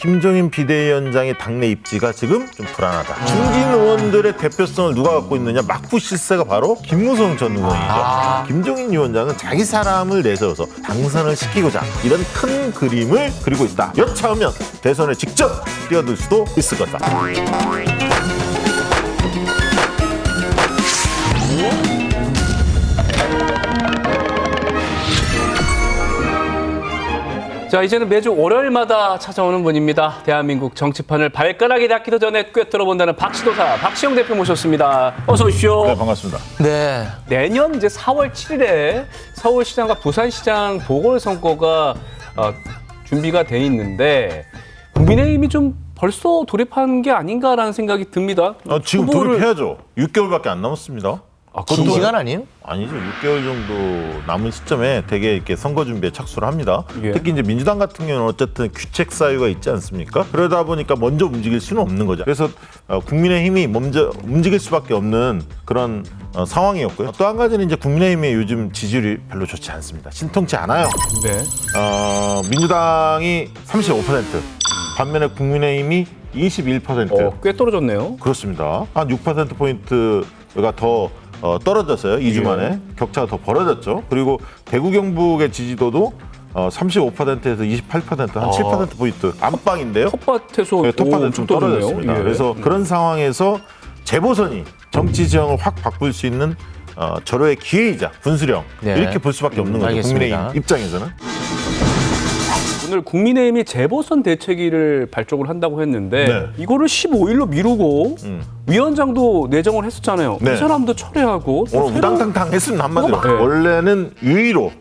김종인 비대위원장의 당내 입지가 지금 좀 불안하다. 중진 의원들의 대표성을 누가 갖고 있느냐? 막부 실세가 바로 김무성 전 의원이죠. 김종인 위원장은 자기 사람을 내세워서 당선을 시키고자 이런 큰 그림을 그리고 있다. 여차하면 대선에 직접 뛰어들 수도 있을 거다. 자, 이제는 매주 월요일마다 찾아오는 분입니다. 대한민국 정치판을 발가락에 닿기도 전에 꿰뚫어본다는 박시도사 박시영 대표 모셨습니다. 어서 오십시오. 네, 반갑습니다. 네. 내년 이제 4월 7일에 서울시장과 부산시장 보궐선거가 준비가 돼 있는데 국민의힘이 좀 벌써 돌입한 게 아닌가라는 생각이 듭니다. 지금 돌입해야죠. 6개월밖에 안 남았습니다. 긴 시간 아니에요? 아니죠. 6개월 정도 남은 시점에 되게 이렇게 선거 준비에 착수를 합니다. 예. 특히 이제 민주당 같은 경우는 어쨌든 규책 사유가 있지 않습니까? 그러다 보니까 먼저 움직일 수는 없는 거죠. 그래서 국민의힘이 먼저 움직일 수밖에 없는 그런 상황이었고요. 또 한 가지는 이제 국민의힘의 요즘 지지율이 별로 좋지 않습니다. 신통치 않아요. 네. 민주당이 35%, 반면에 국민의힘이 21%. 꽤 떨어졌네요. 그렇습니다. 한 6%포인트가 더 떨어졌어요. 2주 만에. 격차가 더 벌어졌죠. 그리고 대구 경북의 지지도도 35%에서 28%, 한 7%포인트 안방인데요. 텃밭에서 네, 텃밭에 엄청 좀 떨어졌습니다. 예. 그래서 그런 상황에서 재보선이 정치 지형을 확 바꿀 수 있는 절호의 기회이자 분수령 네. 이렇게 볼 수밖에 없는 거죠. 알겠습니다. 국민의힘 입장에서는. 오늘 국민의힘이 재보선 대책위를 발족을 한다고 했는데 네. 이거를 15일로 미루고 위원장도 내정을 했었잖아요. 네. 이 사람도 철회하고 또 오늘 우당탕탕 했습니다. 한마디로. 네. 원래는 유의로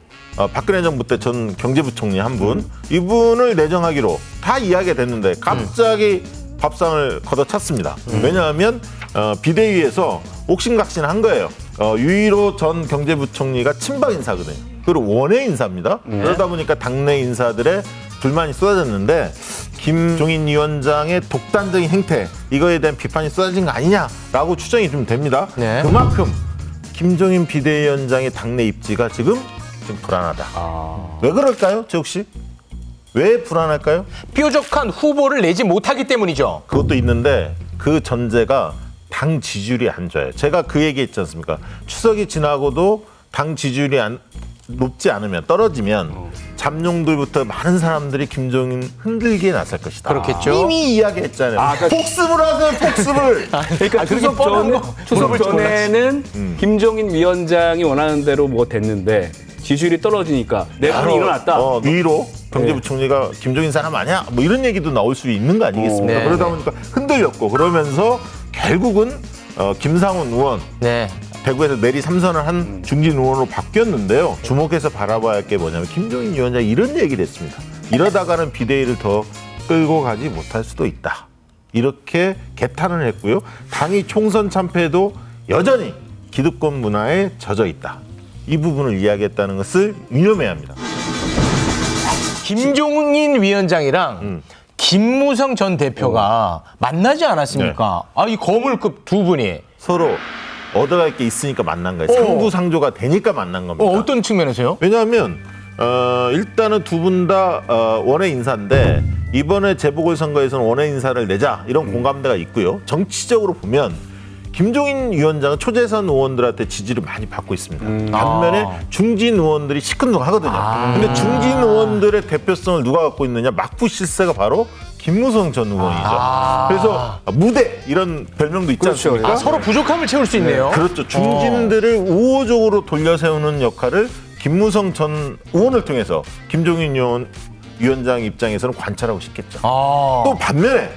박근혜 정부 때 전 경제부총리 한 분, 이분을 내정하기로 다 이야기가 됐는데 갑자기 밥상을 걷어찼습니다. 왜냐하면 비대위에서 옥신각신한 거예요. 유의로 전 경제부총리가 친박 인사거든요. 그리고 원외 인사입니다. 그러다 보니까 당내 인사들의 불만이 쏟아졌는데 김종인 위원장의 독단적인 행태, 이거에 대한 비판이 쏟아진 거 아니냐라고 추정이 좀 됩니다. 네. 그만큼 김종인 비대위원장의 당내 입지가 지금 좀 불안하다. 왜 그럴까요, 재욱 씨? 왜 불안할까요? 뾰족한 후보를 내지 못하기 때문이죠. 그것도 있는데 그 전제가 당 지지율이 안 좋아요. 제가 그 얘기했지 않습니까? 추석이 지나고도 당 지지율이 높지 않으면, 떨어지면 잠룡들부터 많은 사람들이 김종인 흔들기에 나설 것이다. 그렇겠죠. 이미 이야기했잖아요. 복습을 하세요, 복습을. 그러니까 추석 전에는 김종인 위원장이 원하는 대로 뭐 됐는데 지지율이 떨어지니까 내분이 일어났다. 위로 경제부총리가 김종인 사람 아니야? 뭐 이런 얘기도 나올 수 있는 거 아니겠습니까? 네. 그러다 보니까 흔들렸고, 그러면서 결국은 김상훈 의원, 네. 대구에서 내리 3선을 한 중진 의원으로 바뀌었는데요. 주목해서 바라봐야 할 게 뭐냐면 김종인 위원장이 이런 얘기를 했습니다. 이러다가는 비대위를 더 끌고 가지 못할 수도 있다. 이렇게 개탄을 했고요. 당이 총선 참패도 여전히 기득권 문화에 젖어 있다. 이 부분을 이야기했다는 것을 유념해야 합니다. 김종인 위원장이랑 김무성 전 대표가 만나지 않았습니까? 이 거물급 두 분이. 서로 얻어갈 게 있으니까 만난 거예요. 상부상조가 되니까 만난 겁니다. 어떤 측면에서요? 왜냐하면 일단은 두 분 다 원외 인사인데 이번에 재보궐선거에서는 원외 인사를 내자 이런 공감대가 있고요. 정치적으로 보면 김종인 위원장은 초재선 의원들한테 지지를 많이 받고 있습니다. 반면에 중진 의원들이 시큰둥하거든요. 근데 중진 의원들의 대표성을 누가 갖고 있느냐? 막부 실세가 바로 김무성 전 의원이죠. 그래서 무대 이런 별명도 있지 않습니까? 서로 부족함을 채울 수 있네요. 그렇죠. 중진들을 우호적으로 돌려세우는 역할을 김무성 전 의원을 통해서 김종인 위원장 입장에서는 관찰하고 싶겠죠. 또 반면에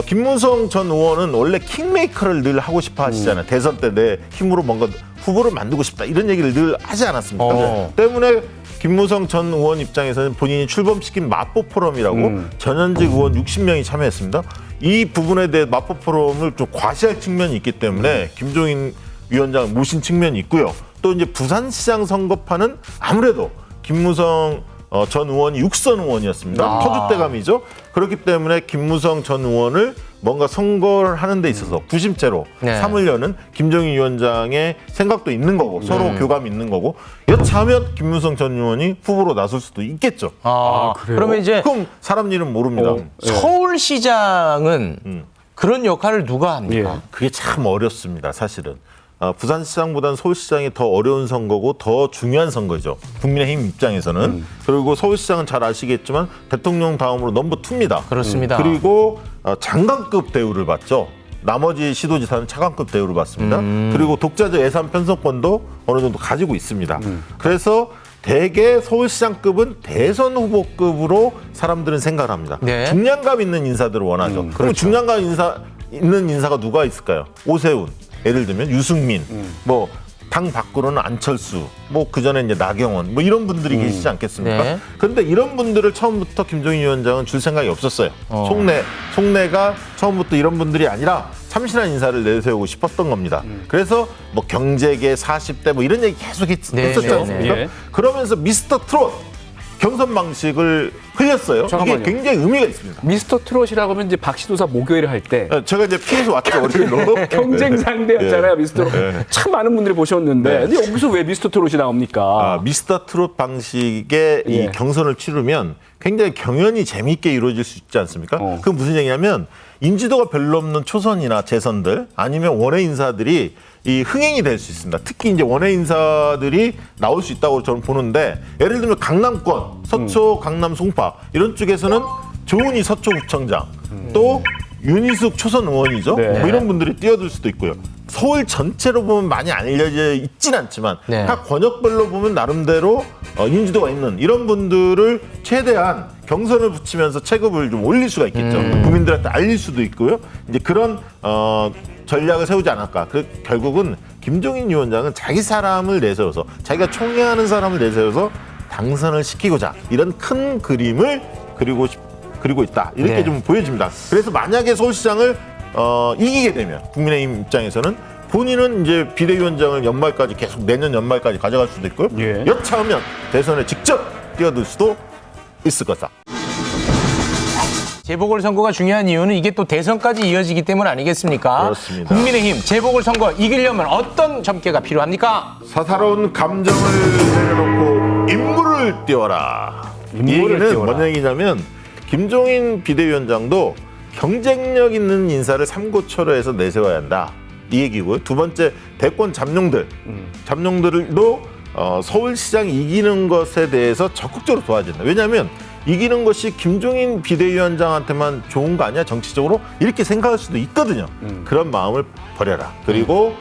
김무성 전 의원은 원래 킹메이커를 늘 하고 싶어 하시잖아요. 대선 때 내 힘으로 뭔가 후보를 만들고 싶다 이런 얘기를 늘 하지 않았습니까? 때문에 김무성 전 의원 입장에서는 본인이 출범시킨 마포 포럼이라고 전현직 의원 60명이 참여했습니다. 이 부분에 대해 마포 포럼을 좀 과시할 측면이 있기 때문에 김종인 위원장을 모신 측면이 있고요. 또 이제 부산시장 선거판은 아무래도 김무성 전 의원이 육선 의원이었습니다. 터줏대감이죠. 그렇기 때문에 김무성 전 의원을 뭔가 선거를 하는 데 있어서 구심체로 네. 삼으려는 김종인 위원장의 생각도 있는 거고 서로 교감이 있는 거고 여차하면 김무성 전 의원이 후보로 나설 수도 있겠죠. 그래요? 그러면 이제 그럼 사람 일은 모릅니다. 서울시장은 그런 역할을 누가 합니까? 예. 그게 참 어렵습니다. 사실은. 부산시장보다는 서울시장이 더 어려운 선거고 더 중요한 선거죠. 국민의힘 입장에서는. 그리고 서울시장은 잘 아시겠지만 대통령 다음으로 넘버 2입니다. 그렇습니다. 그리고 장관급 대우를 받죠. 나머지 시도지사는 차관급 대우를 받습니다. 그리고 독자적 예산 편성권도 어느 정도 가지고 있습니다. 그래서 대개 서울시장급은 대선 후보급으로 사람들은 생각을 합니다. 네. 중량감 있는 인사들을 원하죠. 그럼 중량감 있는 인사가 누가 있을까요? 오세훈, 예를 들면 유승민, 뭐 당 밖으로는 안철수, 뭐 그전에 이제 나경원, 뭐 이런 분들이 계시지 않겠습니까? 네. 그런데 이런 분들을 처음부터 김종인 위원장은 줄 생각이 없었어요. 속내가 처음부터 이런 분들이 아니라 참신한 인사를 내세우고 싶었던 겁니다. 그래서 뭐 경제계 40대 뭐 이런 얘기 계속 했었지 않습니까? 예. 그러면서 미스터 트롯 경선 방식을 흘렸어요. 잠깐만요. 이게 굉장히 의미가 있습니다. 미스터 트롯이라고 하면 이제 박시도사 목요일을 할 때 제가 이제 피해서 왔죠, 어디로. 경쟁 상대였잖아요, 예. 미스터 트롯. 예. 참 많은 분들이 보셨는데 근데 여기서 왜 미스터 트롯이 나옵니까? 미스터 트롯 방식의 이 예. 경선을 치르면 굉장히 경연이 재미있게 이루어질 수 있지 않습니까? 그건 무슨 얘기냐면 인지도가 별로 없는 초선이나 재선들 아니면 원외 인사들이 이 흥행이 될 수 있습니다. 특히 이제 원외 인사들이 나올 수 있다고 저는 보는데 예를 들면 강남권, 서초, 강남, 송파 이런 쪽에서는 조은희 서초구청장 또 윤희숙 초선 의원이죠. 네. 뭐 이런 분들이 뛰어들 수도 있고요. 서울 전체로 보면 많이 알려져 있진 않지만 네. 각 권역별로 보면 나름대로 인지도가 있는 이런 분들을 최대한 경선을 붙이면서 체급을 좀 올릴 수가 있겠죠. 국민들한테 알릴 수도 있고요. 이제 그런 전략을 세우지 않을까. 결국은 김종인 위원장은 자기 사람을 내세워서 자기가 총애하는 사람을 내세워서 당선을 시키고자 이런 큰 그림을 그리고 있다. 이렇게 네. 좀 보여집니다. 그래서 만약에 서울시장을 이기게 되면 국민의힘 입장에서는 본인은 이제 비대위원장을 연말까지 계속 내년 연말까지 가져갈 수도 있고요. 예. 여차하면 대선에 직접 뛰어들 수도 있을 거다. 재보궐선거가 중요한 이유는 이게 또 대선까지 이어지기 때문 아니겠습니까? 그렇습니다. 국민의힘 재보궐선거 이기려면 어떤 점괘가 필요합니까? 사사로운 감정을 내려놓고 인물을 띄워라. 이 인물을 얘기는 띄워라. 뭔 얘기냐면 김종인 비대위원장도 경쟁력 있는 인사를 삼고초려해서 내세워야 한다. 이 얘기고요. 두 번째 대권 잠룡들도 서울시장 이기는 것에 대해서 적극적으로 도와야 된다. 왜냐하면 이기는 것이 김종인 비대위원장한테만 좋은 거 아니야? 정치적으로 이렇게 생각할 수도 있거든요. 그런 마음을 버려라. 그리고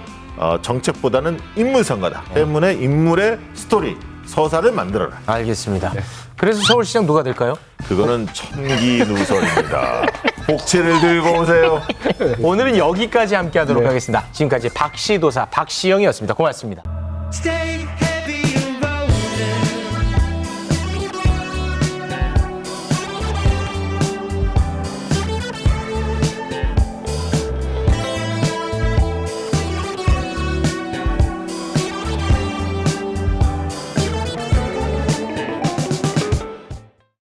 정책보다는 인물 선거다. 때문에 인물의 스토리, 서사를 만들어라. 알겠습니다. 그래서 서울시장 누가 될까요? 그거는 천기누설입니다. 복채를 들고 오세요. 오늘은 여기까지 함께하도록 하겠습니다. 지금까지 박시도사 박시영이었습니다. 고맙습니다. Stay